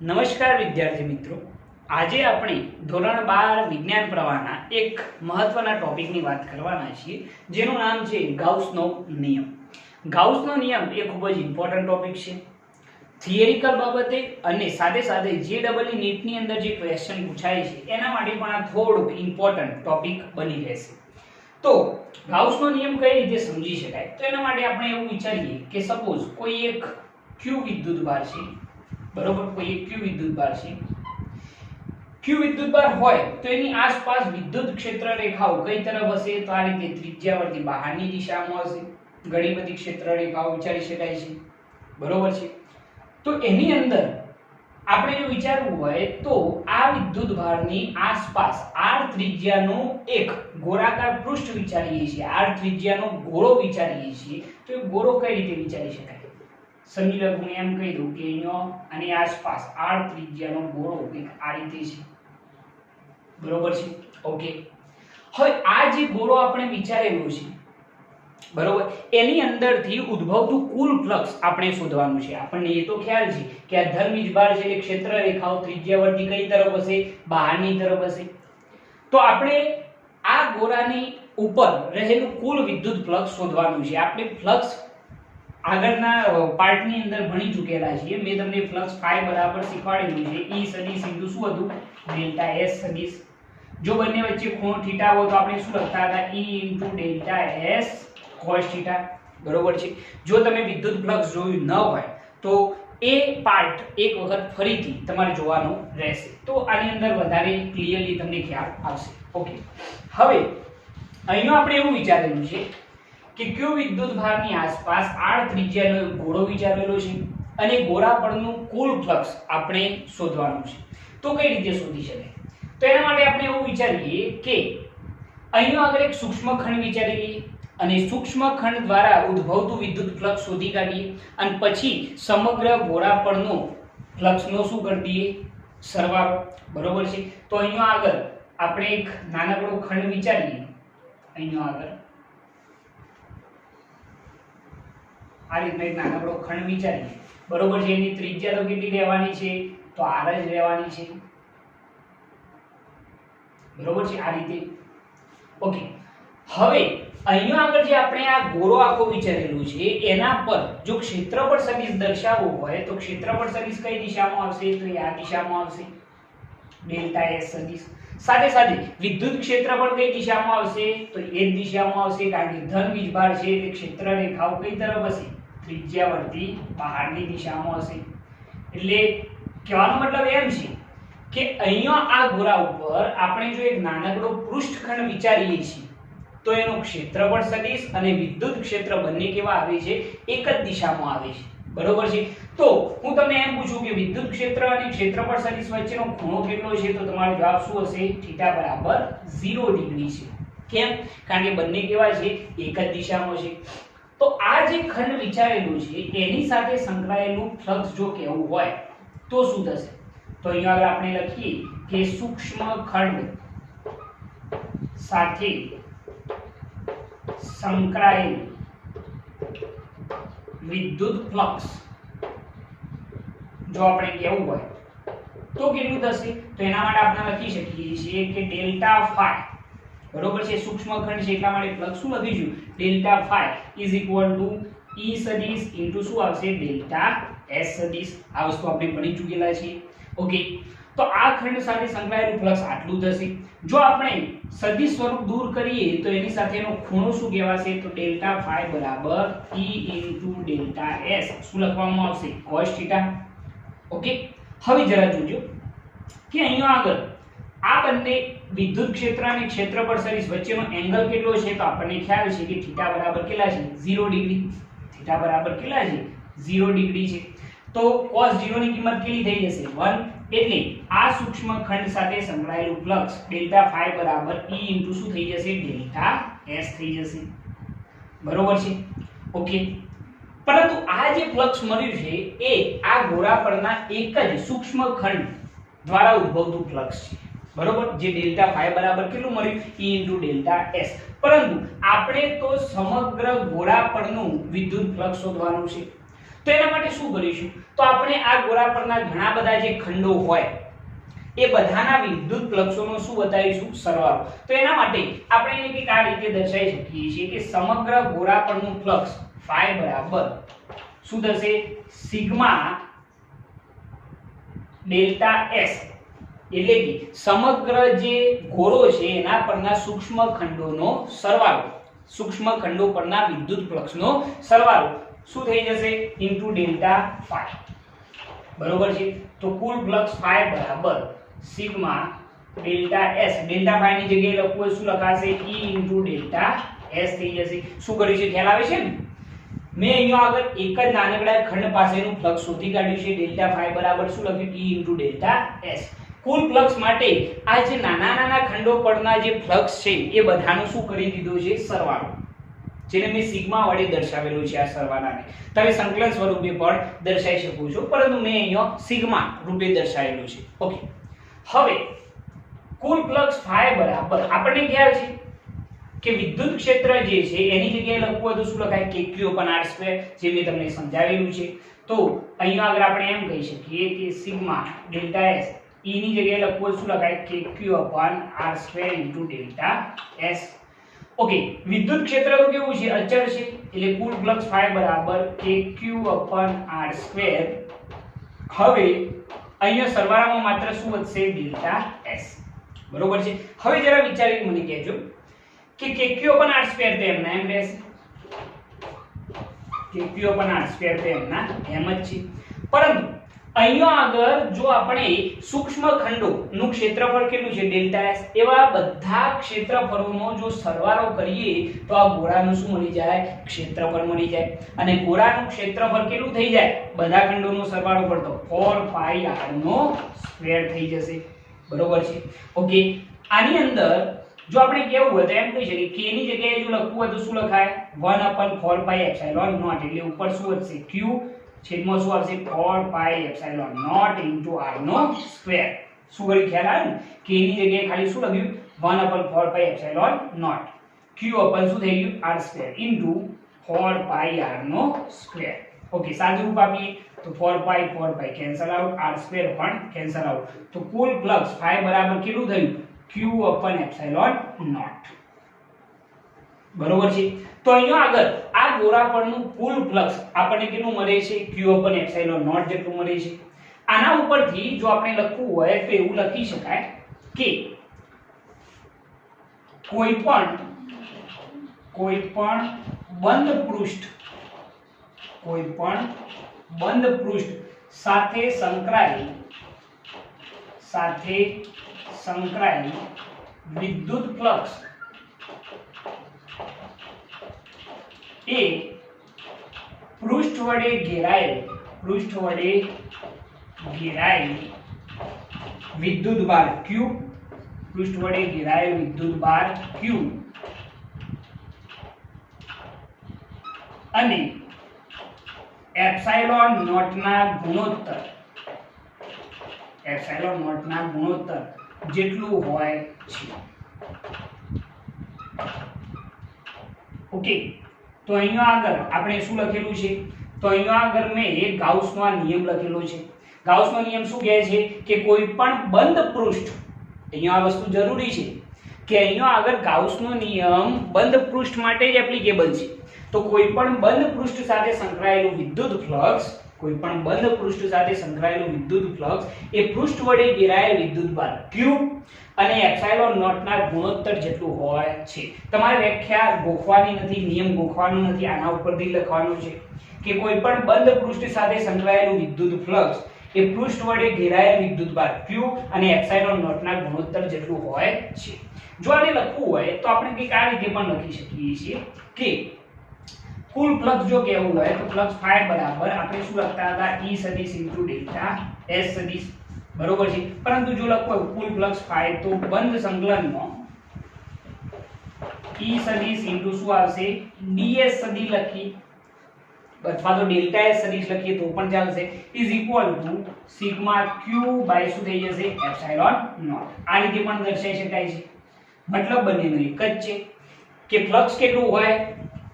નમસ્કાર વિદ્યાર્થી મિત્રો, આજે આપણે ધોરણ 12 વિજ્ઞાન પ્રવાહના એક મહત્વના ટોપિકની વાત કરવાના છીએ, જેનું નામ છે ગાઉસનો નિયમ. ગાઉસનો નિયમ એ ખૂબ જ ઇમ્પોર્ટન્ટ ટોપિક છે. થિયરિકલ બાબતે અને સાથે સાથે JEE નીટની અંદર જે ક્વેશ્ચન પૂછાય છે એના માટે પણ આ થોડુંક ઇમ્પોર્ટન્ટ ટોપિક બની રહેશે. તો ગાઉસનો નિયમ કઈ રીતે સમજી શકાય? તો એના માટે આપણે એવું વિચારીએ કે સપોઝ કોઈ એક Q વિદ્યુતભાર છે, બરોબર? કોઈ એક Q વિદ્યુતભાર છે. Q વિદ્યુતભાર હોય તો એની આસપાસ વિદ્યુત ક્ષેત્ર રેખાઓ કઈ તરફ હશે? તો આ રીતે ત્રિજ્યાવર્તી બહારની દિશામાં હશે. ઘણી બધી ક્ષેત્ર રેખાઓ વિચારી શકાય છે, બરોબર છે? તો એની અંદર આપણે જો વિચારવું હોય તો આ વિદ્યુતભારની આસપાસ r ત્રિજ્યાનો એક ગોળાકાર પૃષ્ઠ વિચારીએ છીએ, r ત્રિજ્યાનો ગોળો વિચારીએ છીએ. તો એ ગોળો કઈ રીતે વિચારી શકાય? સમજી લો, હું એમ કહી દઉં કે અહીંયા આની આસપાસ r ત્રિજ્યાનો ગોળો કંઈક આ રીતે છે, બરોબર છે? ઓકે, હવે આ જે ગોળો આપણે વિચારેલો છે, બરોબર, એની અંદરથી ઉદ્ભવતું કુલ ફ્લક્સ આપણે શોધવાનું છે. આપણને એ તો ખ્યાલ છે કે આ ધર્મવીજભાર છે એ ક્ષેત્ર રેખાઓ ત્રિજ્યાવર્તી કઈ તરફ હશે? બહારની તરફ હશે. તો આપણે આ ગોળાની ઉપર રહેલું કુલ વિદ્યુત ફ્લક્સ શોધવાનું છે. આપણે ફ્લક્સ આગળના પાર્ટની અંદર ભણી ચૂકેલા છીએ. મેં તમને ફ્લક્સ ફાઈ બરાબર શીખવાડેલું છે. E સદિશ ઇન્ટુ શું હતું? ડેલ્ટા S સદિશ. જો બંને વચ્ચે ખૂણો થીટા હોય તો આપણે શું લખતા હતા? E into delta S cos theta, બરોબર છે? જો તમે વિદ્યુત ફ્લક્સ જોયું ન હોય તો એ પાર્ટ એક વખત ફરીથી તમારે જોવાનો રહેશે, તો આની અંદર વધારે ક્લિયરલી તમને ખ્યાલ આવશે. ઓકે, હવે અહીંનો આપણે એવું વિચારેલું છે કે Q વિદ્યુતભારની આસપાસ r ત્રિજ્યાનો એક ગોળો વિચારેલો છે અને ગોળા પરનું કુલ ફ્લક્સ આપણે શોધવાનું છે. તો કઈ રીતે શોધી શકાય? તો એના માટે આપણે એવું વિચારીએ કે અહીંનો આગળ એક સૂક્ષ્મ ખંડ વિચારી લઈએ અને સૂક્ષ્મ ખંડ દ્વારા ઉદ્ભવતું વિદ્યુત ફ્લક્સ શોધી કાઢીએ અને પછી સમગ્ર ગોળા પરનો ફ્લક્સનો શું કરી દઈએ? સરવાળો, બરોબર છે? તો અહીંનો આગળ આપણે એક નાનકડો ખંડ વિચારીએ. અહીંનો આગળ આ રીતનો એક નાનકડો ખંડ વિચારીએ, બરોબર છે? એની ત્રિજ્યા તો કેટલી રહેવાની છે? તો r જ રહેવાની છે, બરોબર છે? આ રીતે. ઓકે, હવે અહીંયા આગળ જે આપણે આ ગોળો આખો વિચારેલું છે એના પર જો ક્ષેત્રફળ સદિશ દર્શાવવું હોય તો ક્ષેત્રફળ સદિશ કઈ દિશામાં આવશે? તો આ દિશામાં આવશે, ડેલ્ટા S સદિશ. સાથે સાથે વિદ્યુત ક્ષેત્રફળ કઈ દિશામાં આવશે? તો એ જ દિશામાં આવશે, કારણ કે ધન વીજભાર છે એટલે ક્ષેત્ર રેખાઓ કઈ તરફ હશે? ત્રિજ્યાવર્તી બહારની દિશામાં હશે. એટલે કહેવાનો મતલબ એમ છે કે અહીંયા આ ગોળા ઉપર આપણે જો એક નાનકડો પૃષ્ઠખંડ વિચારીએ છીએ તો એનું ક્ષેત્રફળ સદિશ અને વિદ્યુત ક્ષેત્ર બંને કેવા આવે છે? એક જ દિશામાં આવે છે, બરોબર છે? તો હું તમને એમ પૂછું કે વિદ્યુત ક્ષેત્ર અને ક્ષેત્રફળ સદિશ વચ્ચેનો ખૂણો કેટલો છે? તો તમારો જવાબ શું હશે? થીટા બરાબર 0 ડિગ્રી છે. કેમ? કારણ કે બંને કેવા છે? એક જ દિશામાં છે. તો આ જે ખંડ વિચારેલું છે એની સાથે સંકળાયેલું ફ્લક્સ જો કહેવું હોય તો શું થશે? તો અહીંયા આગળ આપણે લખીએ કે સૂક્ષ્મ ખંડ સાથે સંકળાયેલ વિદ્યુત ફ્લક્સ જો આપણે કહેવું હોય તો કેટલું થશે? તો એના માટે આપણે લખી શકીએ છીએ કે ડેલ્ટા ફાઈ, બરોબર છે? સૂક્ષ્મ ખંડ છે એટલા માટે ફ્લક્સ શું લખીશું? Delta phi is equal to E સદિશ ઇન્ટુ શું આવશે? ડેલ્ટા S સદિશ. આ વસ્તુ આપણે ભણી ચૂકેલા છીએ. ઓકે, તો આ ખંડ સાથે સંકળાયેલું ફ્લક્સ આટલું થશે. જો આપણે સદિશ સ્વરૂપ દૂર કરીએ તો એની સાથેનો ખૂણો શું કહેવાશે? તો ડેલ્ટા ફાઈ બરાબર E ઇન્ટુ ડેલ્ટા S શું લખવામાં આવશે? cos theta. ઓકે, હવે જરા જોજો કે અહીંયા આગળ આ બંને વિદ્યુત ક્ષેત્ર અને ક્ષેત્રફળ સદિશ વચ્ચેનો એંગલ કેટલો છે? તો આપણને ખ્યાલ છે કે થીટા બરાબર કેટલા છે? 0 ડિગ્રી. થીટા બરાબર કેટલા છે? 0 ડિગ્રી છે. તો cos 0 ની કિંમત કેટલી થઈ જશે? 1. એટલે આ સૂક્ષ્મ ખંડ સાથે સંકળાયેલું ફ્લક્સ ડેલ્ટા ફાઈ બરાબર E ઇન્ટુ શું થઈ જશે? ડેલ્ટા S થઈ જશે, બરોબર છે? ઓકે, પરંતુ આ જે ફ્લક્સ મળ્યું છે એ આ ગોળા પરના એક જ સૂક્ષ્મ ખંડ દ્વારા ઉદ્ભવતું ફ્લક્સ છે, બરોબર? જે ડેલ્ટા ફાઈ બરાબર કેટલું મળ્યું? E into delta S. પરંતુ આપણે તો સમગ્ર ગોળા પરનું વિદ્યુત ફ્લક્સ શોધવાનું છે. તો એના માટે શું કરીશું, તો આપણે આ ગોળા પરના ઘણા બધા જે ખંડો હોય એ બધાના વિદ્યુત ફ્લક્સોનો શું બતાવીશું, સરવાળો. તો એના માટે આપણે એને કંઈક આ રીતે દર્શાવી શકીએ છીએ કે સમગ્ર ગોળા પરનું ફ્લક્સ phi બરાબર શું થશે, સિગ્મા ડેલ્ટા s, એટલે કે સમગ્ર જે ગોળો છે એના પરના સૂક્ષ્મ ખંડોનો સરવાળો, સૂક્ષ્મ ખંડો પરના વિદ્યુત ફ્લક્સનો સરવાળો શું થઈ જશે, ઇન્ટુ ડેલ્ટા phi. બરોબર છે. તો કુલ ફ્લક્સ phi બરાબર sigma delta s, delta phi ની જગ્યાએ લખવું હોય શું લખાશે, e ઇન્ટુ ડેલ્ટા s થઈ જશે. શું કર્યું છે, ખ્યાલ આવે છે ને. મેં અહીંયા આગળ એક જ નાનકડા ખંડ પાસેનું ફ્લક્સ શોધી કાઢ્યું છે. ડેલ્ટા phi બરાબર શું લખ્યું, e ઇન્ટુ ડેલ્ટા s. કુલ ફ્લક્સ માટે આ જે નાના નાના ખંડો પરના જે ફ્લક્સ છે એ બધાનું શું કરી દીધું છે, સરવાળો, જેને મેં સિગ્મા વડે દર્શાવેલું છે. આ સરવાળાને તમે સંકલન સ્વરૂપે પણ દર્શાવી શકો છો, પરંતુ મેં અહીંયા સિગ્મા રૂપે દર્શાવેલું છે. ઓકે, હવે કુલ ફ્લક્સ phi બરાબર આપણને ખ્યાલ છે કે વિદ્યુત ક્ષેત્ર જે છે એની જગ્યાએ લખવું હોય તો શું લખાય, kq/r², જે મેં તમને સમજાવેલું છે. તો અહીંયા આગળ આપણે એમ કહી શકીએ કે સિગ્મા ડેલ્ટા s, e ની જગ્યાએ લખવું હોય શું લખાય, kq/r² into delta s. Okay, વિદ્યુત ક્ષેત્ર તો કેવું છે, અચળ છે, એટલે કુલ ફ્લક્સ phi બરાબર kq/r². હવે અહીંયા સરવાળામાં માત્ર શું વધશે, ડેલ્ટા s. બરોબર છે. હવે જરા વિચારીને મને કહેજો કે kq/r² તો એમના એમ રહેશે, kq/r² તો એમના એમ જ છે. પરંતુ અહીંયા આગળ જો આપણે સૂક્ષ્મ ખંડોનું ક્ષેત્રફળ કેટલું છે, ડેલ્ટા s, એવા બધા ક્ષેત્રફળોનો જો સરવાળો કરીએ તો આ ગોળાનું શું મળી જાય, ક્ષેત્રફળ મળી જાય. અને ગોળાનું ક્ષેત્રફળ કેટલું થઈ જાય, બધા ખંડોનો સરવાળો કરતો 4πr² થઈ જશે. બરોબર છે. ઓકે, આની અંદર જો આપણે કેવું હોય તો એમ કહી શકીએ k ની જગ્યાએ જો લખવું હોય તો શું લખાય, 1/4πε0, એટલે ઉપર શું વધશે, q છેદમાં શું આવશે, 4πε0 ઇન્ટુ r નો સ્ક્વેર. શું કર્યું, ખ્યાલ આવે ને. k ની જગ્યાએ ખાલી શું લખ્યું, 1/4πε0, q અપન શું થઈ ગયું, r² ઇન્ટુ 4πr નો સ્ક્વેર. ઓકે, સાદુરૂપ આપીએ તો 4π કેન્સલ આઉટ, r² પણ કેન્સલ આઉટ. તો કુલ ફ્લક્સ phi બરાબર કેટલું થયું, q/ε0. બરોબર છે. તો અહીંયા આગળ આ ગોળા પરનું કુલ ફ્લક્સ આપણને કેટલું મળે છે, q/ε0 જેટલું મળે છે. આના ઉપરથી જો આપણે લખવું હોય તો એવું લખી શકાય કે કોઈ પણ બંધ પૃષ્ઠ સાથે સંકળાયેલ વિદ્યુત ફ્લક્સ એ પૃષ્ઠ વડે ઘેરાયેલ વિદ્યુતભાર q, પૃષ્ઠ વડે ઘેરાયેલ વિદ્યુતભાર q અને એપ્સિલોન નોટના ગુણોત્તર જેટલું હોય છે. ઓકે, તો અહીંયા આગળ આપણે શું લખેલું છે, તો અહીંયા આગળ મેં ગાઉસનો નિયમ લખેલો છે. ગાઉસનો નિયમ શું કહે છે કે કોઈ પણ બંધ પૃષ્ઠ, અહીંયા આ વસ્તુ જરૂરી છે કે અહીંયા આગળ ગાઉસનો નિયમ બંધ પૃષ્ઠ માટે જ એપ્લિકેબલ છે. તો કોઈ પણ બંધ પૃષ્ઠ સાથે સંકળાયેલું વિદ્યુત ફ્લક્સ એ પૃષ્ઠ વડે ઘેરાયેલ વિદ્યુતભાર q અને એપ્સિલોન નોટના ગુણોત્તર જેટલું હોય છે. તમારે વ્યાખ્યા ગોખવાની નથી, નિયમ ગોખવાનો નથી, આના ઉપરથી લખવાનું છે કે કોઈ પણ બંધ પૃષ્ઠ સાથે સંકળાયેલું વિદ્યુત ફ્લક્સ એ પૃષ્ઠ વડે ઘેરાયેલ વિદ્યુતભાર q અને એપ્સિલોન નોટના ગુણોત્તર જેટલું હોય છે. જો આને લખવું હોય તો આપણે કંઈક આ રીતે પણ લખી શકીએ છીએ કે કુલ ફ્લક્સ જો કહેવું હોય તો ફ્લક્સ phi બરાબર આપણે શું લખતા હતા, e સદિશ ઇન્ટુ ડેલ્ટા s સદિશ. બરોબર છે. પરંતુ જો લખવું હોય કુલ ફ્લક્સ phi તો બંધ સંકલનમાં e સદિશ ઇન્ટુ શું આવશે, ds સદિશ લખી અથવા તો ડેલ્ટા s સદિશ લખીએ તો પણ ચાલશે, is equal to sigma q by શું થઈ જશે, એપ્સિલોન નોટ. આ રીતે પણ દર્શાવી શકાય છે. મતલબ બંનેનો એક જ છે કે ફ્લક્સ કેટલું હોય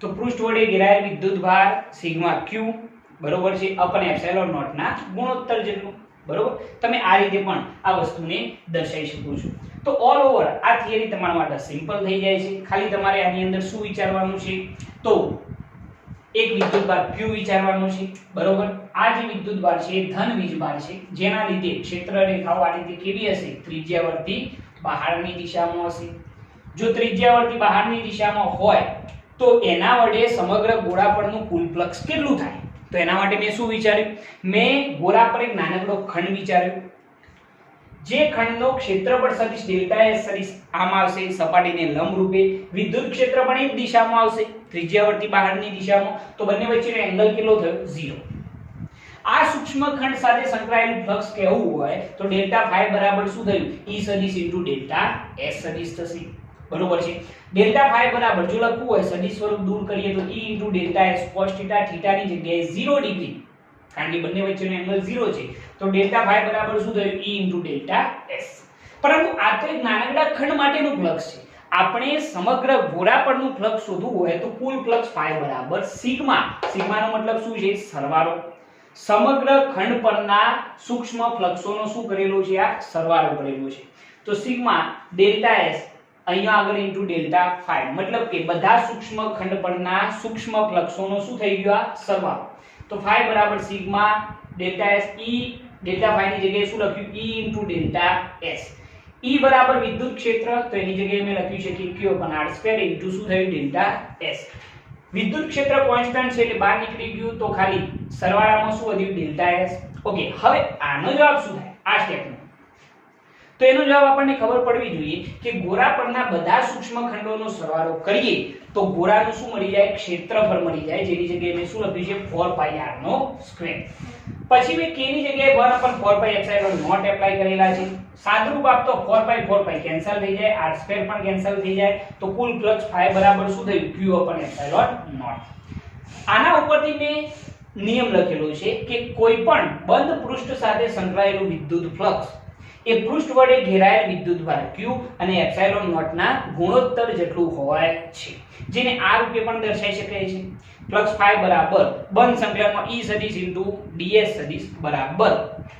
તો પૃષ્ઠ વડે ઘેરાયેલ વિદ્યુતભાર સિગ્મા q બરોબર છે, અપન એપ્સિલોન નોટ ના ગુણોત્તર જેટલું. બરોબર, તમે આ રીતે પણ આ વસ્તુને દર્શાવી શકો છો. તો ઓલ ઓવર આ થિયરી તમારા માટે સિમ્પલ થઈ જાય છે. ખાલી તમારે આની અંદર શું વિચારવાનું છે, તો એક વિદ્યુતભાર Q વિચારવાનો છે. બરોબર, આ જે વિદ્યુતભાર છે એ ધન વીજભાર છે, જેના લીધે ક્ષેત્ર રેખાઓ આ રીતે કેવી હશે, ત્રિજ્યાવર્તી બહારની દિશામાં હશે. જો ત્રિજ્યાવર્તી બહારની દિશામાં હોય તો એના વડે સમગ્ર ગોળા પરનું કુલ ફ્લક્સ કેટલું થાય? તો એના માટે મેં શું વિચાર્યું, મેં ગોળા પર એક નાનકડો ખંડ વિચાર્યો, જે ખંડનો ક્ષેત્રફળ સદિશ ડેલ્ટા એસ સદિશ આમ આવશે, સપાટીને લંબ રૂપે, વિદ્યુત ક્ષેત્ર પણ એ જ દિશામાં આવશે, ત્રિજ્યાવર્તી બહારની દિશામાં, તો બંને વચ્ચેનો એંગલ કેટલો થયો, 0. આ સૂક્ષ્મ ખંડ સાથે સંકળાયેલું ફ્લક્સ કહેવું હોય તો ડેલ્ટા ફાઈ બરાબર શું થયું, E સદિશ * ડેલ્ટા S સદિશ થશે. બરોબર છે, ડેલ્ટા ફાઈ બરાબર જો લખવું હોય સદિશ સ્વરૂપ દૂર કરીએ તો E * ડેલ્ટા S cos θ, θ ની જગ્યાએ 0 ડિગ્રી, કારણ કે બંને વચ્ચેનો એંગલ 0 છે, તો ડેલ્ટા ફાઈ બરાબર શું થયું, E * ડેલ્ટા S. પરંતુ આ તો એક નાનકડા ખંડ માટેનું ફ્લક્સ છે. આપણે સમગ્ર ગોળા પરનું ફ્લક્સ શોધવું હોય તો કુલ ફ્લક્સ ફાઈ બરાબર સિગ્મા, સિગ્માનો મતલબ શું છે, સરવાળો. સમગ્ર ખંડ પરના સૂક્ષ્મ ફ્લક્સોનો શું કરેલો છે, આ સરવાળો કરેલો છે. તો સિગ્મા ડેલ્ટા S અહીંયા આગળ * ડેલ્ટા ફાઈ, મતલબ કે બધા સૂક્ષ્મ ખંડ પરના સૂક્ષ્મ ફ્લક્સોનો શું થઈ ગયો, આ સરવાળો. તો ફાઈ બરાબર sigma delta S, E delta phi ની જગ્યાએ શું લખ્યું, E * ડેલ્ટા S. E બરાબર વિદ્યુત ક્ષેત્ર, તો એની જગ્યાએ મેં લખ્યું છે કે Q/R² * શું થયું, ડેલ્ટા S. વિદ્યુત ક્ષેત્ર કોન્સ્ટન્ટ છે એટલે બહાર નીકળી ગયું, તો ખાલી સરવાળામાં શું વધ્યું, ડેલ્ટા S. ઓકે, હવે આનો જવાબ શું થાય આ સ્ટેપનો? તો એનો જવાબ આપણને ખબર પડવી જોઈએ કે ગોળા પરના બધા સૂક્ષ્મ ખંડોનો સરવાળો કરીએ તો ગોળાનું શું મળી જાય, ક્ષેત્રફળ મળી જાય, જેની જગ્યાએ મેં શું લખ્યું છે, 4πr². પછી મેં k ની જગ્યાએ 1/4πε0 એપ્લાય કરેલા છે. સાદરૂપ આપતો 4π કેન્સલ થઈ જાય, r² પણ કેન્સલ થઈ જાય, તો કુલ ફ્લક્સ ફાઈ બરાબર શું થયું, Q/ε0. આના ઉપરથી મેં નિયમ લખેલો છે કે કોઈ પણ બંધ પૃષ્ઠ સાથે સંકળાયેલું વિદ્યુત ફ્લક્સ એ પૃષ્ઠ વડે ઘેરાયેલ વિદ્યુતભાર Q અને ε0 ના ગુણોત્તર જેટલું હોય છે, જેને આ રૂપે પણ દર્શાવી શકાય છે. ફ્લક્સ ફાઈ બરાબર બંધ સંકલનમાં E સદિશ * ds સદિશ બરાબર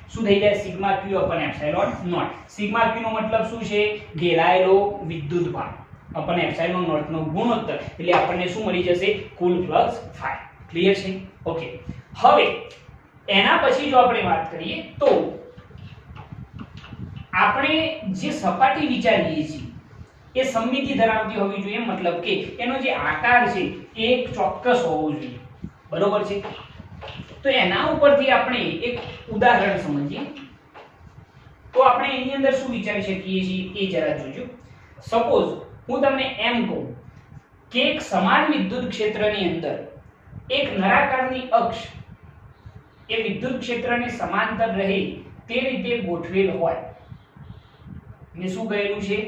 શું થઈ જાય, સિગ્મા Q/ε0. સિગ્મા Q નો મતલબ શું છે, ઘેરાયેલો વિદ્યુતભાર /ε0 નો ગુણોત્તર, એટલે આપણને શું મળી જશે, કુલ ફ્લક્સ ફાઈ. ક્લિયર છે? ઓકે, હવે એના પછી જો આપણે વાત કરીએ તો આપણે જે સપાટી વિચારીએ છીએ એ સમમિતિ ધરાવતી હોવી જોઈએ, મતલબ કે એનો જે આકાર છે એ એક ચોક્કસ હોવો જોઈએ. બરોબર છે, તો એના ઉપરથી આપણે એક ઉદાહરણ સમજીએ. તો આપણે એની અંદર શું વિચારી શકીએ છીએ એ જરા જોજો. સપોઝ હું તમને એમ કહું કે એક સમાન વિદ્યુત ક્ષેત્રની અંદર એક નળાકારની અક્ષ એ વિદ્યુત ક્ષેત્રને સમાંતર રહે તે રીતે ગોઠવેલ હોય. મેં શું કહેલું છે,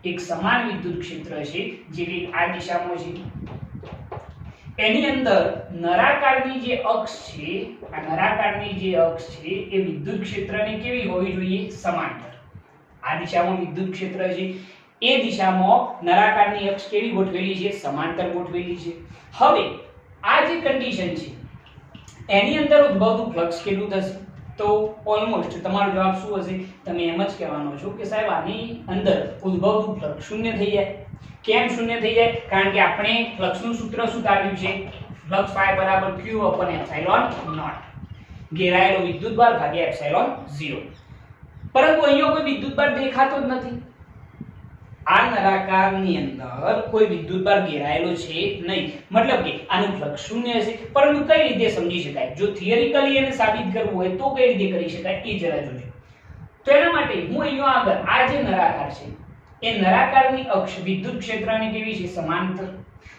એક સમાન વિદ્યુત ક્ષેત્ર છે જે કે આ દિશામાં છે, એની અંદર નળાકારની જે અક્ષ છે, આ નળાકારની જે અક્ષ છે એ વિદ્યુત ક્ષેત્રને કેવી હોવી જોઈએ, સમાંતર. આ દિશામાં વિદ્યુત ક્ષેત્ર છે, એ દિશામાં નળાકારની અક્ષ કેવી ગોઠવેલી છે, સમાંતર ગોઠવેલી છે. હવે આ જે કન્ડિશન છે એની અંદર ઉદ્ભવતું ફ્લક્સ કેટલું થશે, તો ઓલમોસ્ટ તમારો જવાબ શું હશે, તમે એમ જ કહેવાનો છો કે સાહેબ આની અંદર ઉદ્ભવતું ફ્લક્સ શૂન્ય થઈ જાય. કેમ શૂન્ય થઈ જાય, કારણ કે આપણે ફ્લક્સનું સૂત્ર શું તાર્યું છે, ફ્લક્સ ફાઈ બરાબર Q/ε0, ઘેરાયેલો વિદ્યુતભાર ભાગ્યા ε0. પરંતુ અહીંયા કોઈ વિદ્યુતભાર દેખાતો જ નથી. આ નળાકારની અંદર કોઈ વિદ્યુતભાર ઘેરાયેલો છે નહીં, મતલબ કે આનું ફ્લક્સ શૂન્ય હશે. પરંતુ કઈ રીતે સમજી શકાય, જો થિયરિકલી એને સાબિત કરવું હોય તો કઈ રીતે કરી શકાય એ જરા જોજો. તો એના માટે હું અહીંયા આગળ આ જે નળાકાર છે એ નળાકારની અક્ષ વિદ્યુત ક્ષેત્રને કેવી છે, સમાંતર.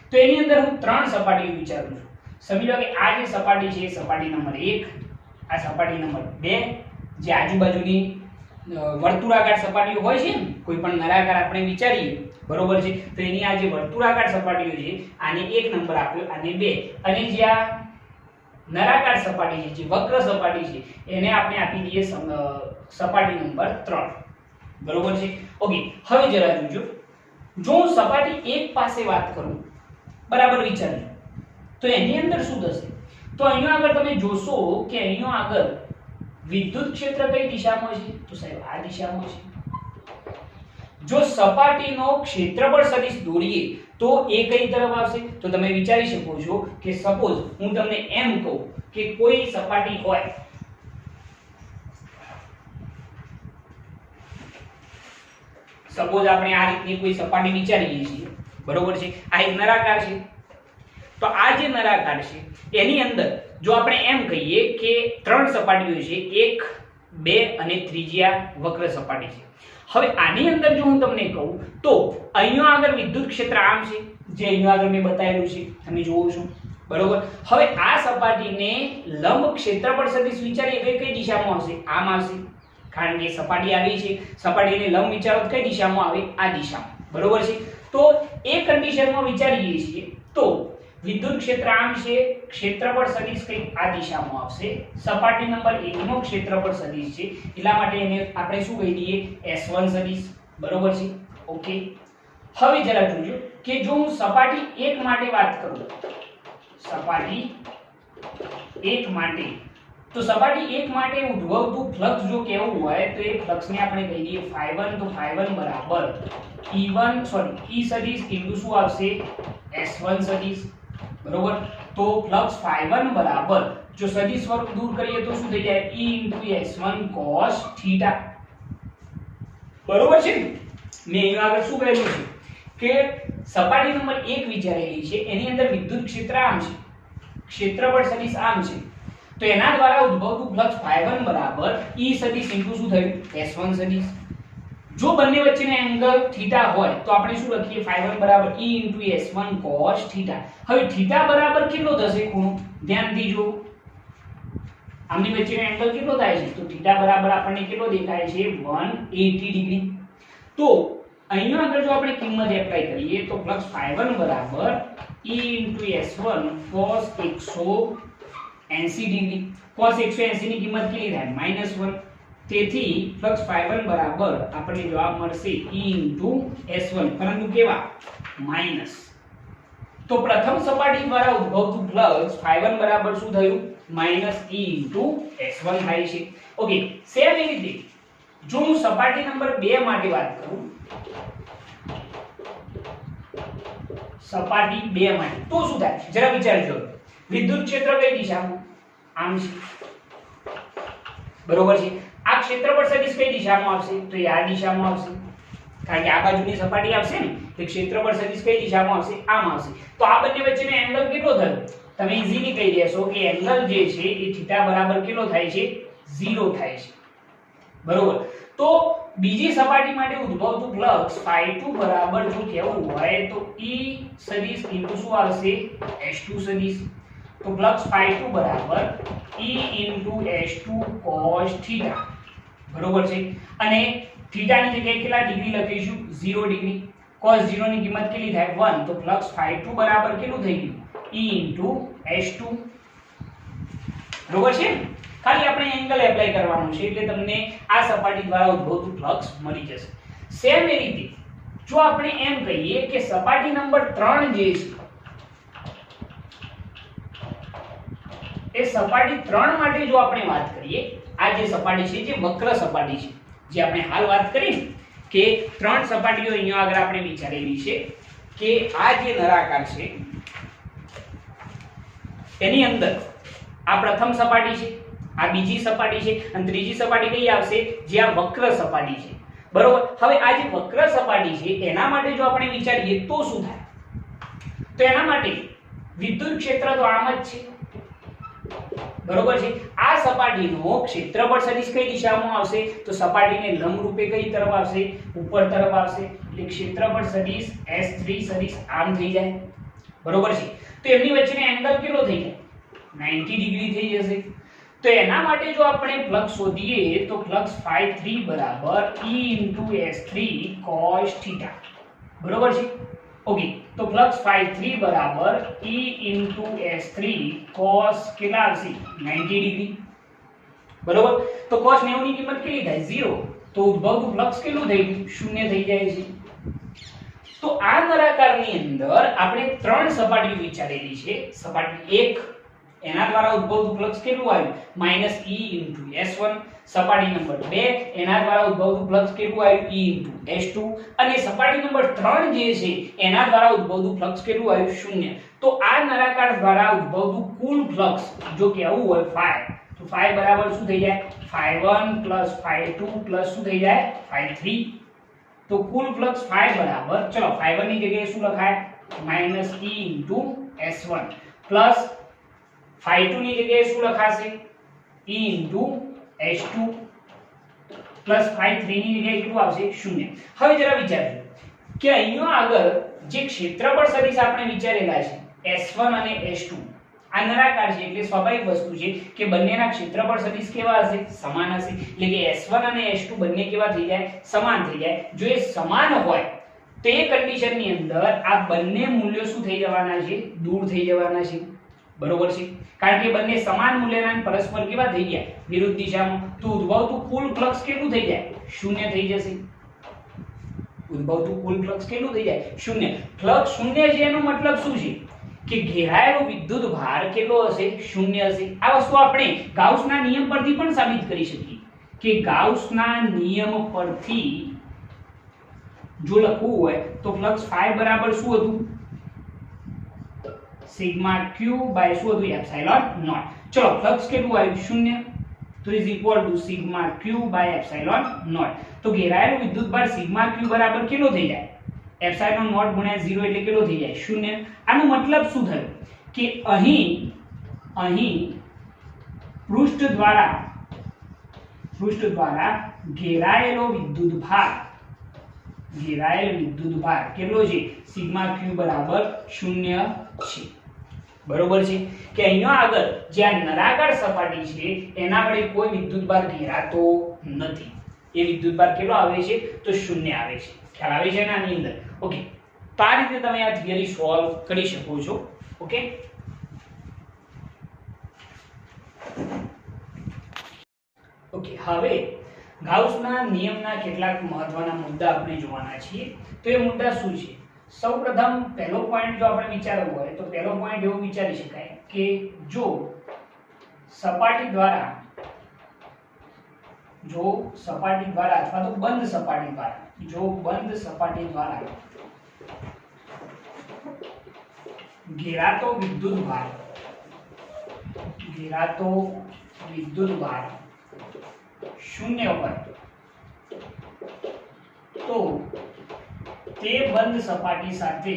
તો એની અંદર હું ત્રણ સપાટીઓ વિચારું છું. સમજી લો કે આ જે સપાટી છે એ સપાટી નંબર 1, આ સપાટી નંબર 2, જે આજુબાજુની વર્તુળાકાર સપાટીઓ હોય છે ને, કોઈ પણ નળાકાર આપણે વિચારીએ, બરોબર છે, તો એની આ જે વર્તુળાકાર સપાટીઓ છે આને 1 નંબર આપ્યો, આને 2, અને જે આ નળાકાર સપાટી છે, જે વક્ર સપાટી છે, એને આપણે આપી દઈએ સપાટી નંબર 3. બરોબર છે? ઓકે, હવે જરા જોજો. જો હું સપાટી 1 પાસે વાત કરું, બરાબર વિચારજો, તો એની અંદર શું થશે, તો અહીંયા આગળ તમે જોશો કે અહીંયા આગળ વિદ્યુત ક્ષેત્ર કઈ દિશામાં છે? તો સાહેબ આ દિશામાં છે. જો સપાટીનો ક્ષેત્રફળ સદિશ દોરીએ તો એ કઈ તરફ આવશે? તો તમે વિચારી શકો છો કે સપોઝ હું તમને એમ કહું કે કોઈ સપાટી હોય, સપોઝ આપણે આ રીતની કોઈ સપાટી વિચારીએ છીએ, બરોબર છે? આ એક નળાકાર છે. તો આ જે નળાકાર છે એની અંદર જો આપણે એમ કહીએ કે ત્રણ સપાટીઓ છે, 1, 2 અને ત્રીજી આ વક્ર સપાટી છે. હવે આની અંદર જો હું તમને કહું તો અહીંયા આગળ વિદ્યુત ક્ષેત્ર આમ છે, જે અહીંયા આગળ મેં બતાવેલું છે, તમે જોવો છો, બરોબર? હવે આ સપાટીને લંબ ક્ષેત્રફળ સદિશ વિચારીએ તો કઈ દિશામાં આવશે? આમ આવશે, કારણ કે સપાટી આવી છે, સપાટીને લંબ વિચારો તો કઈ દિશામાં આવે? આ દિશામાં, બરોબર છે? તો એ કન્ડિશનમાં વિચારીએ છીએ તો વિદ્યુત ક્ષેત્ર આમ છે, ક્ષેત્રફળ સદિશ કઈ આ દિશામાં આવશે. સપાટી નંબર 1 નો ક્ષેત્રફળ સદિશ છે, એટલા માટે એને આપણે શું કહી દઈએ? S1 સદિશ, બરોબર છે? ઓકે. હવે જરા જોજો કે જો હું સપાટી 1 માટે વાત કરું, સપાટી 1 માટે, તો સપાટી 1 માટે ઉદ્ભવતું ફ્લક્સ જો કેવું હોય તો એ ફ્લક્સને આપણે કહી દઈએ ∅1. તો ∅1 બરાબર E સદિશ ઇન્ટુ શું આવશે? S1 સદિશ, બરોબર? તો ફ્લક્સ ∅1 બરાબર જો સદિશ સ્વરૂપ દૂર કરીએ તો શું થઈ જાય? E S1 cos θ, બરોબર છે? મેં અહીંયા આગળ શું કહેલું છે કે સપાટી નંબર 1 વિચારેલી છે, એની અંદર વિદ્યુત ક્ષેત્ર આમ છે, ક્ષેત્રફળ સદિશ આમ છે, તો એના દ્વારા ઉદ્ભવતું ફ્લક્સ ∅1 બરાબર E સદિશ ઇન્ટુ શું થયું? S1 સદિશ. જો બંને વચ્ચેનો એંગલ થીટા હોય તો આપણે શું લખીએ? ∅1 બરાબર E S1 cos θ. હવે થીટા બરાબર કેટલો થશે ખૂણો? ધ્યાનથી જો, આમની વચ્ચેનો એંગલ કેટલો થાય છે? તો થીટા બરાબર આપણને કેટલો દેખાય છે? 180 ડિગ્રી. તો અહીંયા આગળ જો આપણે કિંમત એપ્લાય કરીએ તો ફ્લક્સ ∅1 બરાબર E S1 cos 180 degree. cos 180 ની કિંમત કેટલી થાય? -1. તેથી ફ્લક્સ ∅1 બરાબર આપણને જવાબ મળશે E S1, પરંતુ કેવા? માઈનસ. તો પ્રથમ સપાટી દ્વારા ઉદ્ભવતું ફ્લક્સ ∅1 બરાબર શું થયું? -E S1 થાય છે. ઓકે. સેમ એ રીતે જો હું સપાટી નંબર 2 માટે વાત કરું, સપાટી 2 માટે તો શું થાય? જરા વિચારજો. વિદ્યુત ક્ષેત્ર કઈ દિશામાં? આમ છે, બરોબર છે? આ ક્ષેત્રફળ સદિશ કઈ દિશામાં આવશે? તો એ આ દિશામાં આવશે, કારણ કે આ બાજુની સપાટી આવશે ને, તો ક્ષેત્રફળ સદિશ કઈ દિશામાં આવશે? આમ આવશે. તો આ બંને વચ્ચેનો એંગલ કેટલો થયો? તમે ઈઝીલી કહી દેશો કે એંગલ જે છે એ θ બરાબર કેટલો થાય છે? 0 થાય છે, બરોબર? તો બીજી સપાટી માટે ઉદ્ભવતું ફ્લક્સ ∅2 બરાબર જો કેવું હોય તો E સદિશ ઇન્ટુ શું આવશે? S2 સદિશ. તો ફ્લક્સ ∅2 બરાબર E S2 cos θ, બરોબર છે? અને થીટા ની જગ્યાએ કેટલા ડિગ્રી લખીશું? 0 ડિગ્રી. cos 0 ની કિંમત કેટલી થાય? 1. તો ફ્લક્સ ∅2 બરાબર કેટલું થઈ ગયું? E S2, બરોબર છે? ખાલી આપણે એંગલ એપ્લાય કરવાનું છે એટલે તમને આ સપાટી દ્વારા ઉદ્ભવતું ફ્લક્સ મળી જશે. સેમ એ રીતે જો આપણે એમ કહીએ કે સપાટી નંબર 3 જે છે એ સપાટી 3 માટે જો આપણે વાત કરીએ, આ જે સપાટી છે જે વક્ર સપાટી છે, જે આપણે હાલ વાત કરી કે 3 સપાટીઓ અહીંયા આગળ આપણે વિચારેલી છે કે આ જે નળાકાર છે એની અંદર આ પ્રથમ સપાટી છે, આ બીજી સપાટી છે અને ત્રીજી સપાટી કઈ આવશે? જે આ વક્ર સપાટી છે, બરોબર? હવે આ જે વક્ર સપાટી છે એના માટે જો આપણે વિચારીએ તો શું થાય? તો એના માટે વિદ્યુત ક્ષેત્ર તો આમ જ છે, બરોબર છે? આ સપાટીનો ક્ષેત્રફળ સદિશ કઈ દિશામાં આવશે? તો સપાટીને લંબ રૂપે કઈ તરફ આવશે? ઉપર તરફ આવશે. એટલે ક્ષેત્રફળ સદિશ S3 સદિશ આમ થઈ જાય, બરોબર છે? તો એમની વચ્ચેનો એંગલ કેટલો થઈ જાય? 90 ડિગ્રી થઈ જશે. તો એના માટે જો આપણે ફ્લક્સ શોધીએ તો ફ્લક્સ ∅3 બરાબર E S3 cos θ, બરોબર છે? ઓકે. તો ફ્લક્સ ∅3 બરાબર E S3 cos કેટલા આવશે? 90 ડિગ્રી, બરોબર? તો cos 90 ની કિંમત કેટલી થાય? 0. તો ઉદ્ભવતું ફ્લક્સ કેટલું થઈ ગયું? 0 થઈ જાય છે. તો આ નળાકારની અંદર આપણે 3 સપાટીઓ વિચારેલી છે. સપાટી 1 એના દ્વારા ઉદ્ભવતું ફ્લક્સ કેટલું આવ્યું -E * S1. સપાટી નંબર 2 એના દ્વારા ઉદ્ભવતું ફ્લક્સ કેટલું આવ્યું E * S2. અને સપાટી નંબર 3 જે છે એના દ્વારા ઉદ્ભવતું ફ્લક્સ કેટલું આવ્યું 0. તો આ નળાકાર દ્વારા ઉદ્ભવતું કુલ ફ્લક્સ જો કેવું હોય ∅, તો ∅ બરાબર શું થઈ જાય ∅1 + ∅2 + શું થઈ જાય ∅3. તો કુલ ફ્લક્સ ∅ બરાબર ચલો ∅1 ની જગ્યાએ શું લખાય -E * S1 પ્લસ ∅2 ની જગ્યાએ શું લખાશે E * S2 પ્લસ ∅3 ની જગ્યાએ કેટલું આવશે 0. હવે જરા વિચારજો કે અહીંયા આગળ જે ક્ષેત્રફળ સદિશ આપણે વિચારેલા છે S1 અને S2 આ નળાકાર છે એટલે સ્વાભાવિક વસ્તુ છે કે બંનેના ક્ષેત્રફળ સદિશ કેવા હશે સમાન હશે. એટલે કે S1 અને S2 બંને કેવા થઈ જાય સમાન થઈ જાય. જો એ સમાન હોય તો એ કન્ડિશન ની અંદર આ બંને મૂલ્યો શું થઈ જવાના છે દૂર થઈ જવાના છે. બરોબર છે કારણ કે બંને સમાન મૂલ્યના પરસ્પર કેવા થઈ ગયા વિરુદ્ધ દિશામાં. તો ઉદ્ભવતું કુલ ફ્લક્સ કેટલું થઈ જાય 0 થઈ જશે. ઉદ્ભવતું કુલ ફ્લક્સ કેટલું થઈ જાય 0. ફ્લક્સ 0 છે એનો મતલબ શું છે કે ઘેરાયેલો વિદ્યુત ભાર કેટલો હશે 0 હશે. આ વસ્તુ આપણે ગાઉસના નિયમ પરથી પણ સાબિત કરી શકીએ કે ગાઉસના નિયમ પરથી જો લખવું હોય તો ફ્લક્સ ∅ બરાબર શું હતું સિગ્મા q બાય શું હતું એપ્સિલોન નોટ. ચલો ફ્લક્સ કેટલું આવ્યું 0 તો is equal to sigma q by epsilon naught. તો ઘેરાયેલો વિદ્યુતભાર સિગ્મા q બરાબર કેટલો થઈ જાય એપ્સિલોન નોટ ગુણ્યા 0 એટલે કેટલો થઈ જાય 0. આનો મતલબ શું થયો કે અહીં પૃષ્ઠ દ્વારા ઘેરાયેલો વિદ્યુતભાર કેટલો છે સિગ્મા q બરાબર 0 છે. બરોબર છે કે અહીંયા આગળ જે આ નળાકાર સપાટી છે એના વડે કોઈ વિદ્યુતભાર ઘેરાતો નથી. એ વિદ્યુતભાર કેટલો આવે છે તો 0 આવે છે. ખ્યાલ આવે છે ને આની અંદર? ઓકે તો આ રીતે તમે આ થિયરી સોલ્વ કરી શકો છો. ઓકે હવે ગાઉસના નિયમના કેટલાક મહત્વના મુદ્દા આપણે જોવાના છીએ. તો એ મુદ્દા શું છે? સૌપ્રથમ પહેલો પોઈન્ટ જો આપણે વિચારવો હોય તો પહેલો પોઈન્ટ એવું વિચારી શકાય કે જો સપાટી દ્વારા અથવા તો બંધ સપાટી દ્વારા ઘેરાતો વિદ્યુતભાર 0 હોય તો તે બંધ સપાટી સાથે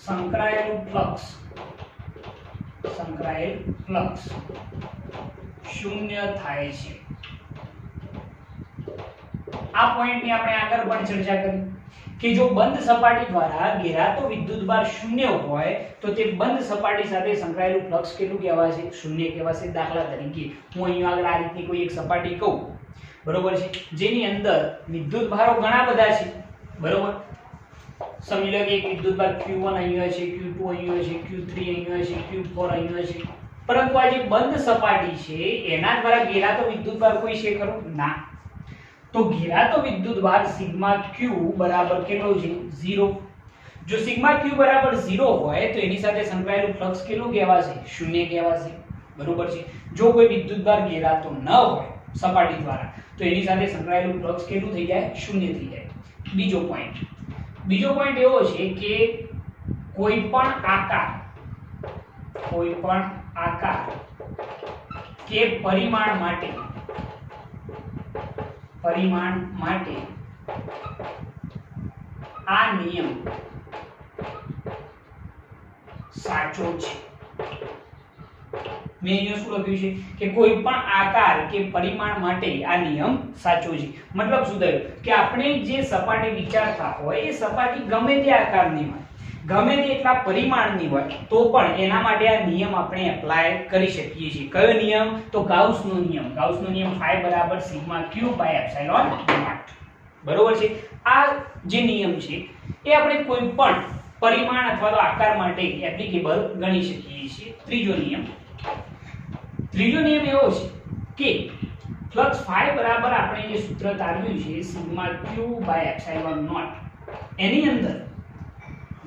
સંકળાયેલું ફ્લક્સ 0 થાય છે. આ પોઈન્ટની આપણે આગળ પણ ચર્ચા કરી કે જો બંધ સપાટી દ્વારા ઘેરાતો વિદ્યુતભાર 0 હોય તો તે બંધ સપાટી સાથે સંકળાયેલું ફ્લક્સ કેટલું કહેવાશે 0 કહેવાશે. દાખલા તરીકે હું અહીંયા આગળ આ રીતની કોઈ એક સપાટી કહું બરોબર છે જેની અંદર વિદ્યુતભારો ઘણા બધા છે બરોબર. સમજી લો કે એક વિદ્યુતભાર Q1 અહીંયા છે, Q2 અહીંયા છે, Q3 અહીંયા છે, Q4 અહીંયા છે. પરંતુ આ જે બંધ સપાટી છે એના દ્વારા ઘેરાતો વિદ્યુતભાર કોઈ છે ખરો? ના. તો ઘેરાતો વિદ્યુતભાર સિગ્મા q બરાબર કેટલો છે 0. જો સિગ્મા q બરાબર 0 હોય તો એની સાથે સંકળાયેલું ફ્લક્સ કેટલું કહેવાશે 0 કહેવાશે. બરોબર છે. જો કોઈ વિદ્યુતભાર ઘેરાતો ન હોય સપાટી દ્વારા તો એની સાથે સંકળાયેલું ફ્લક્સ કેટલું થઈ જાય 0 થઈ જાય. બીજો પોઈન્ટ એવો છે કે કોઈ પણ આકાર કે પરિમાણ માટે આ નિયમ સાચો છે. મેં અહીંયા શું લખ્યું છે કે કોઈ પણ આકાર કે પરિમાણ માટે આ નિયમ સાચો છે. મતલબ શું થયું કે આપણે જે સપાટી વિચારતા હોય એ સપાટી ગમે તે આકારની હોય, ગમે તે એટલા પરિમાણની હોય તો પણ એના માટે આ નિયમ આપણે એપ્લાય કરી શકીએ છીએ. કયો નિયમ? તો ગાઉસનો નિયમ. ગાઉસનો નિયમ phi બરાબર sigma q by epsilon naught. બરોબર છે. આ જે નિયમ છે એ આપણે કોઈ પણ પરિમાણ અથવા તો આકાર માટે એપ્લિકેબલ ગણી શકીએ છીએ. ત્રીજો નિયમ એવો છે કે ફ્લક્સ phi બરાબર આપણે જે સૂત્ર તારવ્યું છે sigma q by epsilon naught એની અંદર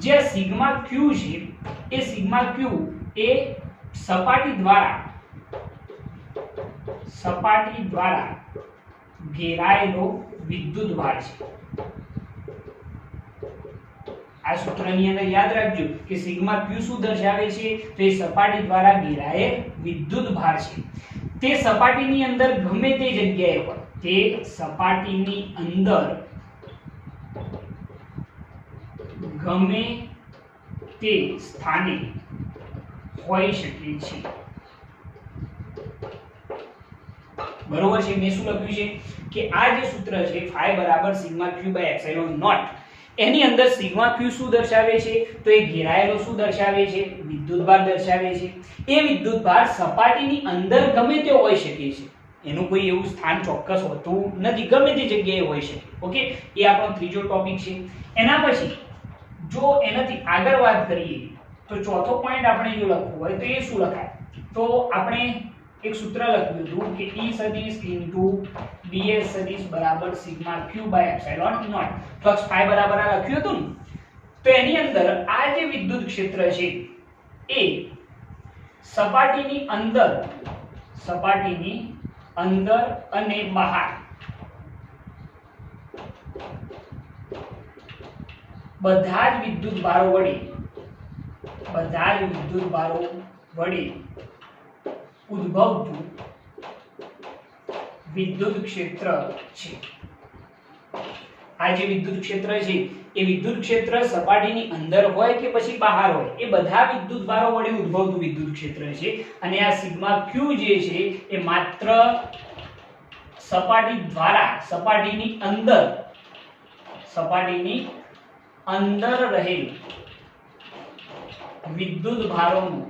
જે સિગ્મા ક્યુ છે એ સિગ્મા ક્યુ એ સપાટી દ્વારા ઘેરાયેલો વિદ્યુતભાર છે. આ સૂત્રની અંદર યાદ રાખજો કે સિગ્મા ક્યુ શું દર્શાવે છે તો એ સપાટી દ્વારા ઘેરાયેલ વિદ્યુતભાર છે. તે સપાટીની અંદર ગમે તે જગ્યાએ હોય, તે સપાટીની અંદર ગમે તે સ્થાને હોઈ શકે છે. બરોબર છે. મેં શું લખ્યું છે કે આ જે સૂત્ર છે phi બરાબર sigma Q by epsilon naught, એની અંદર સિગ્મા ક્યુ શું દર્શાવે છે તો એ ઘેરાયેલો શું દર્શાવે છે વિદ્યુતભાર દર્શાવે છે. એ વિદ્યુતભાર સપાટીની અંદર ગમે તે હોઈ શકે છે, એનું કોઈ એવું સ્થાન ચોક્કસ હોતું નથી, ગમે તે જગ્યાએ હોઈ શકે. ઓકે, એ આપણો ત્રીજો ટોપિક છે. એના પછી જો એનાથી આગળ વાત કરીએ તો ચોથો પોઈન્ટ આપણે જો લખવું હોય તો એ શું લખાય, તો આપણે એક સૂત્ર લખ્યું હતું કે E સદિશ ઇન્ટુ ds સદિશ બરાબર sigma Q by epsilon naught. Flux phi બરાબર આ લખ્યું હતું ને, તો એની અંદર આ જે વિદ્યુત ક્ષેત્ર છે એ સપાટીની અંદર અને બહાર બધા જ વિદ્યુતભારો વડે ઉદ્ભવતું વિદ્યુત ક્ષેત્ર છે. આ જે વિદ્યુત ક્ષેત્ર છે એ વિદ્યુત ક્ષેત્ર સપાટીની અંદર હોય કે પછી બહાર હોય, એ બધા વિદ્યુતભારો વડે ઉદ્ભવતું વિદ્યુત ક્ષેત્ર છે. અને આ સિગ્મા ક્યુ જે છે એ માત્ર સપાટીની અંદર રહેલ વિદ્યુતભારોનું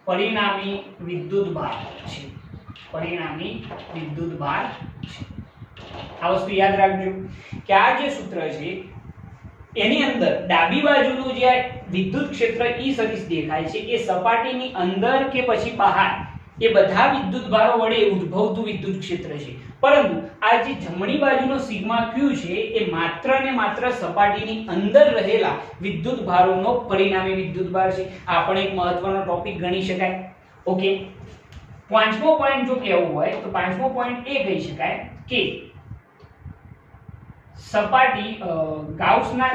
પરિણામી વિદ્યુતભાર છે. આ વસ્તુ યાદ રાખજો કે આ જે સૂત્ર છે એની અંદર ડાબી બાજુનું જે વિદ્યુત ક્ષેત્ર E સદિશ દેખાય છે એ સપાટીની અંદર કે પછી બહાર એ બધા વિદ્યુતભારો વડે ઉદ્ભવતું વિદ્યુત ક્ષેત્ર છે. પરંતુ આ જે જમણી બાજુનો સિગ્મા ક્યુ છે એ માત્ર ને માત્ર સપાટીની અંદર રહેલા વિદ્યુતભારોનો પરિણામી વિદ્યુતભાર છે. આ પણ એક મહત્વનો ટોપિક ગણી શકાય. ઓકે, પાંચમો પોઈન્ટ જો કહેવું હોય તો પાંચમો પોઈન્ટ એ કહી શકાય કે ગાઉસના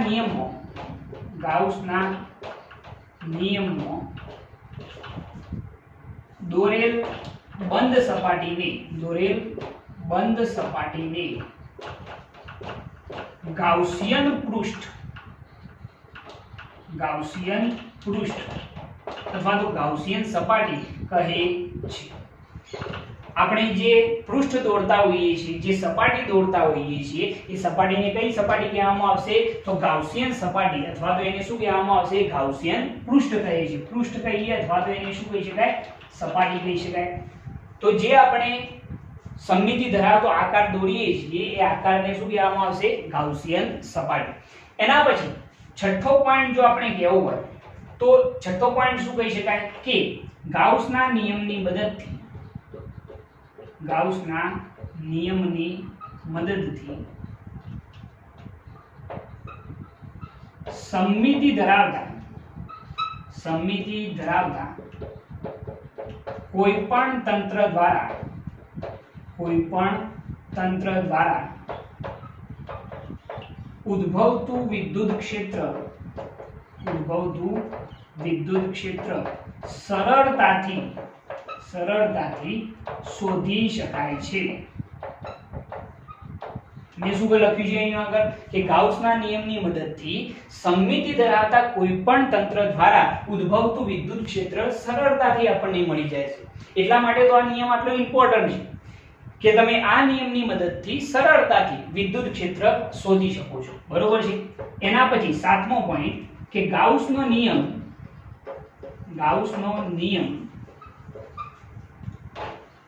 નિયમમાં દોરેલ બંધ સપાટીને ગાઉસિયન પૃષ્ઠ અથવા તો ગાઉસિયન સપાટી કહે છે. આપણે જે પૃષ્ઠ દોરતા હોઈએ છીએ, જે સપાટી દોરતા હોઈએ છીએ, એ સપાટીને કઈ સપાટી કહેવામાં આવશે તો ગાઉસિયન સપાટી, અથવા તો એને શું કહેવામાં આવશે ગાઉસિયન પૃષ્ઠ કહે છે. પૃષ્ઠ કહીએ અથવા તો એને શું કહી શકાય સપાટી કહી શકાય. તો જે આપણે સમમિતિ ધરાવતો આકાર દોરીએ છીએ એ આકારને શું કહેવામાં આવશે ગાઉસિયન સપાટી. એના પછી છઠ્ઠો પોઈન્ટ જો આપણે કહેવું હોય તો છઠ્ઠો પોઈન્ટ શું કહી શકાય કે ગાઉસના નિયમની મદદથી સમમિતિ ધરાવતા કોઈપણ તંત્ર દ્વારા ઉદ્ભવતું વિદ્યુત ક્ષેત્ર સરળતાથી શોધી શકાય છે. મેં શું લખ્યું છે અહીંયા આગળ કે ગાઉસના નિયમની મદદથી સમમિતિ ધરાવતા કોઈપણ તંત્ર દ્વારા ઉદ્ભવતું વિદ્યુત ક્ષેત્ર સરળતાથી આપણને મળી જાય છે. એટલા માટે તો આ નિયમ આટલો ઇમ્પોર્ટન્ટ છે કે તમે આ નિયમની મદદથી સરળતાથી વિદ્યુત ક્ષેત્ર શોધી શકો છો. બરોબર છે. એના પછી સાતમો પોઈન્ટ કે ગાઉસનો નિયમ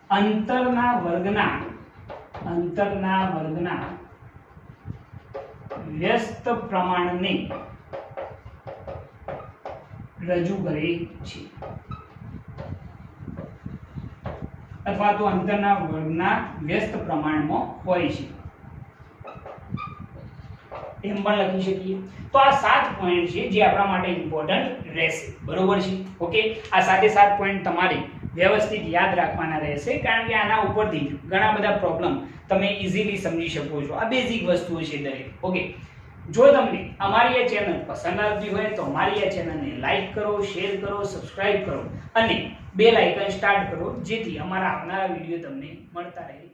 અંતરના વર્ગના વ્યસ્ત પ્રમાણને રજૂ કરે છે, અથવા તો અંતરના વર્ગના વ્યસ્ત પ્રમાણમાં હોય છે. એમ પણ લખી શકીએ. તો આ 7 પોઈન્ટ છે જે આપણા માટે ઇમ્પોર્ટન્ટ રહેશે. બરોબર છે? ઓકે, આ 7 પોઈન્ટ તમારે વ્યવસ્થિત યાદ રાખવાના રહેશે, કારણ કે આના ઉપરથી ઘણા બધા પ્રોબ્લેમ તમે ઈઝીલી સમજી શકો છો. આ બેઝિક વસ્તુઓ છે દરેક. ઓકે, જો તમને અમારી આ ચેનલ પસંદ આવતી હોય તો અમારી આ ચેનલને લાઈક કરો, શેર કરો, સબસ્ક્રાઇબ કરો અને બેલ આઇકન સ્ટાર્ટ કરો, જેથી અમારા આવનારા વિડીયો તમને મળતા રહે.